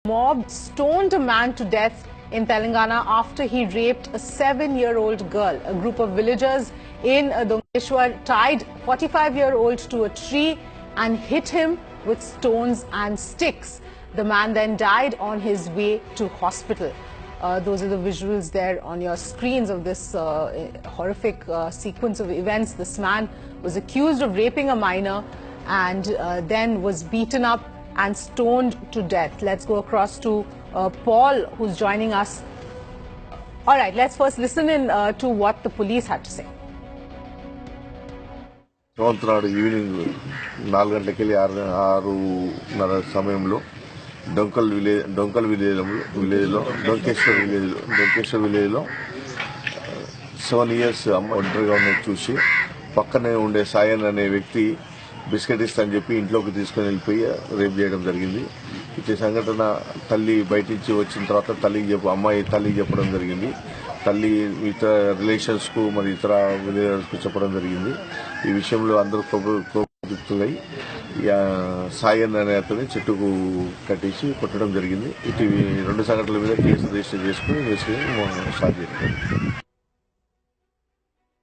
Mob stoned a man to death in Telangana after he raped a 7-year-old girl. A group of villagers in Donkeshwar tied 45-year-old to a tree and hit him with stones and sticks. The man then died on his way to hospital. Those are the visuals there on your screens of this horrific sequence of events. This man was accused of raping a minor and then was beaten up and stoned to death. Let's go across to Paul, who's joining us. All right, let's first listen in to what the police had to say. Evening 4 గంటలకెళ్ళి 6:30 సమయంలో డొంకేశ్వర్ విలేజ్లో 7 years అమ్మ ఒంటరిగా ఉన్నది చూసి పక్కనే ఉండే సాయన్ అనే వ్యక్తి బిస్కెట్ ఇస్తా అని చెప్పి ఇంట్లోకి తీసుకుని వెళ్ళిపోయి రేప్ చేయడం జరిగింది. ఈ సంఘటన తల్లి బయట నుంచి వచ్చిన తర్వాత అమ్మాయి తల్లికి చెప్పడం జరిగింది. తల్లి ఇతర రిలేషన్స్ కు మరి ఇతర విలేజర్స్ కు చెప్పడం జరిగింది. ఈ విషయంలో అందరూ కోపంతులై సాయన్ అనే అతని చెట్టుకు కట్టేసి కొట్టడం జరిగింది. ఇటు 2 సంఘటనల మీద కేసు రిజిస్టర్ చేసుకుని ఇన్వెస్టిగేషన్ స్టార్ట్ చేశారు.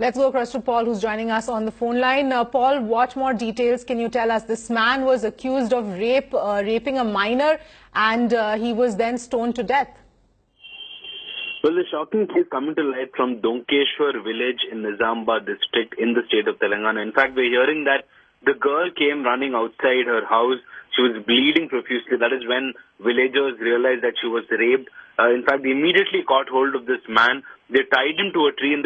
Let's go across to Paul, who's joining us on the phone line. Paul, what more details can you tell us? This man was accused of raping a minor, and he was then stoned to death. Well, the shocking case coming to light from Donkeshwar village in Nizamabad district in the state of Telangana. In fact, we're hearing that the girl came running outside her house. She was bleeding profusely. That is when villagers realized that she was raped. In fact, they immediately caught hold of this man. They tied him to a tree in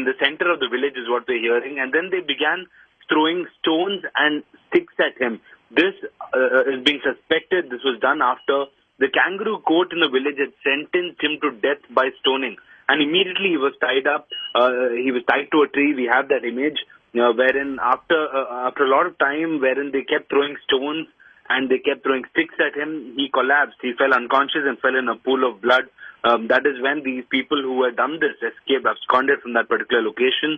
the center of the village is what we're hearing. And then they began throwing stones and sticks at him. This is being suspected. This was done after the kangaroo court in the village had sentenced him to death by stoning. And immediately he was tied up. He was tied to a tree. We have that image wherein after a lot of time wherein they kept throwing stones and they kept throwing sticks at him, he collapsed. He fell unconscious and fell in a pool of blood. That is when these people who had done this absconded from that particular location.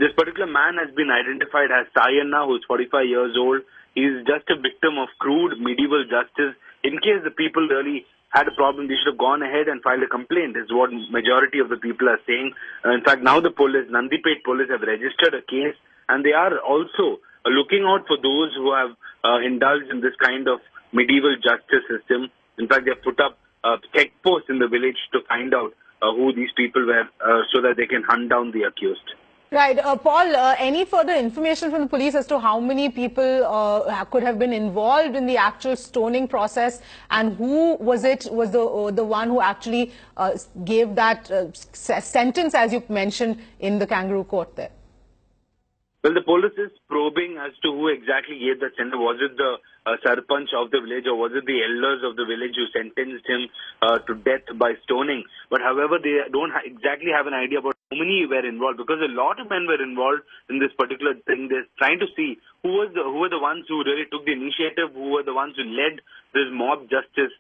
This particular man has been identified as Sayana, who is 45 years old. He is just a victim of crude medieval justice. In case the people really had a problem, they should have gone ahead and filed a complaint, is what majority of the people are saying. In fact, now the police, Nandipet police, have registered a case, and they are also looking out for those who have indulged in this kind of medieval justice system. In fact, they have put up checkposts in the village to find out who these people were so that they can hunt down the accused. Right. Paul, any further information from the police as to how many people could have been involved in the actual stoning process, and who was the one who actually gave that sentence, as you mentioned, in the kangaroo court there? Well, the police is probing as to who exactly gave that sentence. Was it the sarpanch of the village, or was it the elders of the village who sentenced him to death by stoning? But however, they don't exactly have an idea about how many were involved, because a lot of men were involved in this particular thing. They're trying to see who were the ones who really took the initiative, who were the ones who led this mob justice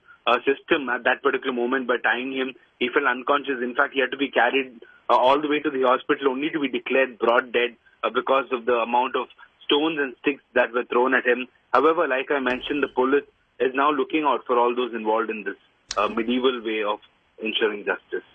system at that particular moment by tying him. He fell unconscious. In fact, he had to be carried all the way to the hospital only to be declared broad dead because of the amount of stones and sticks that were thrown at him. However, like I mentioned, the police is now looking out for all those involved in this medieval way of ensuring justice.